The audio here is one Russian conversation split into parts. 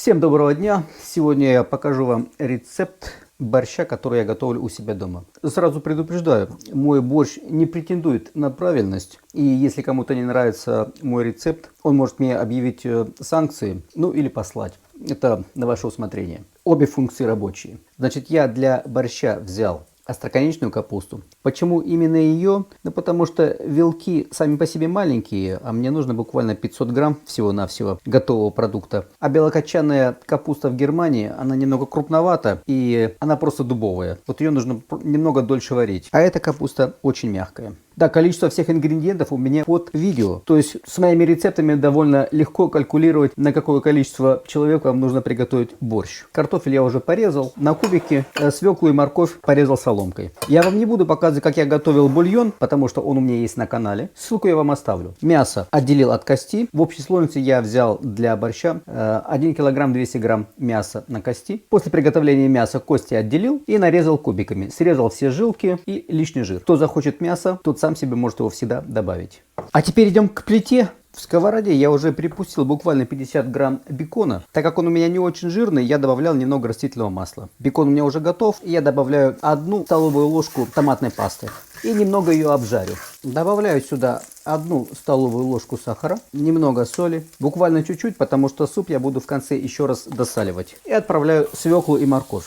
Всем доброго дня! Сегодня я покажу вам рецепт борща, который я готовлю у себя дома. Сразу предупреждаю, мой борщ не претендует на правильность. И если кому-то не нравится мой рецепт, он может мне объявить санкции, ну или послать. Это на ваше усмотрение. Обе функции рабочие. Значит, я для борща взял остроконечную капусту. Почему именно ее? Ну, потому что вилки сами по себе маленькие, а мне нужно буквально 500 грамм всего-навсего готового продукта. А белокочанная капуста в Германии, она немного крупновата и она просто дубовая. Вот ее нужно немного дольше варить. А эта капуста очень мягкая. Да, количество всех ингредиентов у меня под видео. То есть с моими рецептами довольно легко калькулировать, на какое количество человек вам нужно приготовить борщ. Картофель я уже порезал на кубики, свеклу и морковь порезал соломкой. Я вам не буду показывать, как я готовил бульон, потому что он у меня есть на канале. Ссылку я вам оставлю. Мясо отделил от кости. В общей сложности я взял для борща 1 килограмм 200 грамм мяса на кости. После приготовления мяса кости отделил и нарезал кубиками. Срезал все жилки и лишний жир. Кто захочет мясо, тот сам себе может его всегда добавить. А теперь идем к плите. В сковороде я уже припустил буквально 50 грамм бекона. Так как он у меня не очень жирный, я добавлял немного растительного масла. Бекон у меня уже готов, и я добавляю 1 столовую ложку томатной пасты. И немного ее обжарю. Добавляю сюда 1 столовую ложку сахара, немного соли, буквально чуть-чуть, потому что суп я буду в конце еще раз досаливать. И отправляю свеклу и морковь.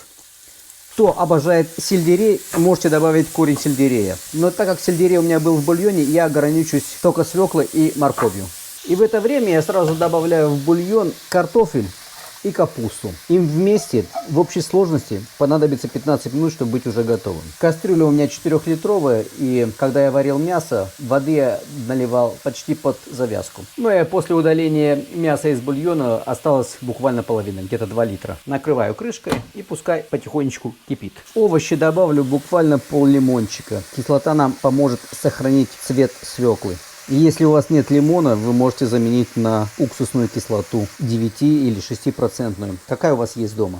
Кто обожает сельдерей, можете добавить корень сельдерея. Но так как сельдерей у меня был в бульоне, я ограничусь только свеклой и морковью. И в это время я сразу добавляю в бульон картофель и капусту. Им вместе в общей сложности понадобится 15 минут, чтобы быть уже готовым. Кастрюля у меня 4-литровая, и когда я варил мясо, воды я наливал почти под завязку. Ну и после удаления мяса из бульона осталось буквально половина, где-то 2 литра. Накрываю крышкой и пускай потихонечку кипит. Овощи добавлю буквально пол-лимончика. Кислота нам поможет сохранить цвет свеклы. И если у вас нет лимона, вы можете заменить на уксусную кислоту 9 или 6%. Какая у вас есть дома?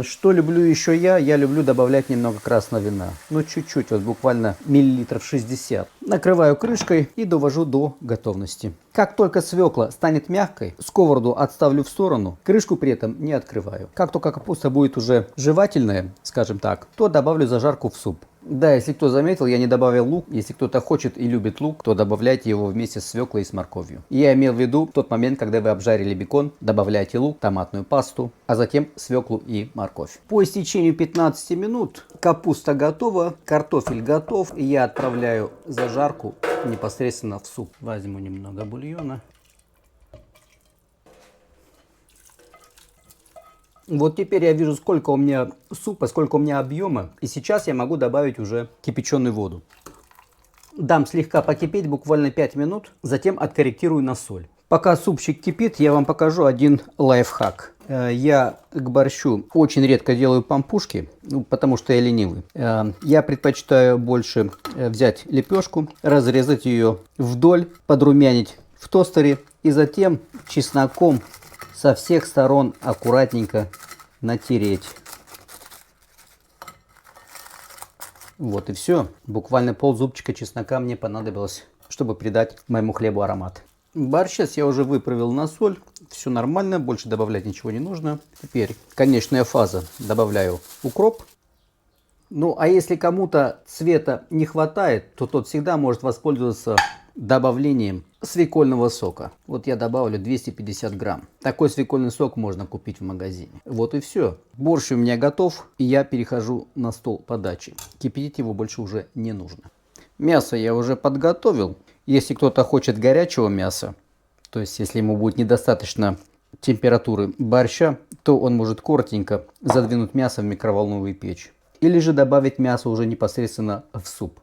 Что люблю еще я? Я люблю добавлять немного красного вина. Ну чуть-чуть, вот буквально миллилитров 60. Накрываю крышкой и довожу до готовности. Как только свекла станет мягкой, сковороду отставлю в сторону, крышку при этом не открываю. Как только капуста будет уже жевательная, скажем так, то добавлю зажарку в суп. Да, если кто заметил, я не добавил лук. Если кто-то хочет и любит лук, то добавляйте его вместе с свеклой и с морковью. Я имел в виду тот момент, когда вы обжарили бекон, добавляйте лук, томатную пасту, а затем свеклу и морковь. По истечению 15 минут капуста готова, картофель готов, и я отправляю зажарку непосредственно в суп. Возьму немного бульона. Вот теперь я вижу, сколько у меня супа, сколько у меня объема. И сейчас я могу добавить уже кипяченую воду. Дам слегка покипеть, буквально 5 минут. Затем откорректирую на соль. Пока супчик кипит, я вам покажу один лайфхак. Я к борщу очень редко делаю пампушки, потому что я ленивый. Я предпочитаю больше взять лепешку, разрезать ее вдоль, подрумянить в тостере и затем чесноком со всех сторон аккуратненько натереть. Вот и все. Буквально ползубчика чеснока мне понадобилось, чтобы придать моему хлебу аромат. Борщ сейчас я уже выправил на соль. Все нормально, больше добавлять ничего не нужно. Теперь конечная фаза. Добавляю укроп. Ну а если кому-то цвета не хватает, то тот всегда может воспользоваться добавлением свекольного сока. Вот я добавлю 250 грамм. Такой свекольный сок можно купить в магазине. Вот и все. Борщ у меня готов, и я перехожу на стол подачи. Кипятить его больше уже не нужно. Мясо я уже подготовил. Если кто-то хочет горячего мяса, то есть если ему будет недостаточно температуры борща, то он может коротенько задвинуть мясо в микроволновую печь. Или же добавить мясо уже непосредственно в суп.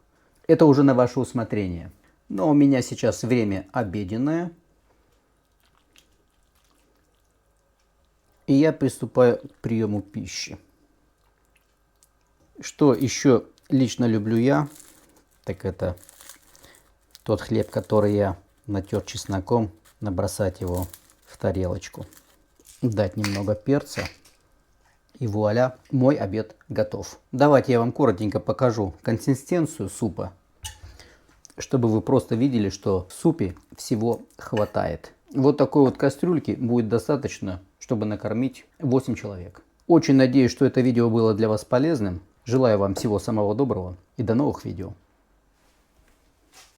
Это уже на ваше усмотрение. Но у меня сейчас время обеденное. И я приступаю к приему пищи. Что еще лично люблю я, так это тот хлеб, который я натер чесноком, набросать его в тарелочку, дать немного перца. И вуаля, мой обед готов. Давайте я вам коротенько покажу консистенцию супа, чтобы вы просто видели, что в супе всего хватает. Вот такой вот кастрюльки будет достаточно, чтобы накормить 8 человек. Очень надеюсь, что это видео было для вас полезным. Желаю вам всего самого доброго и до новых видео.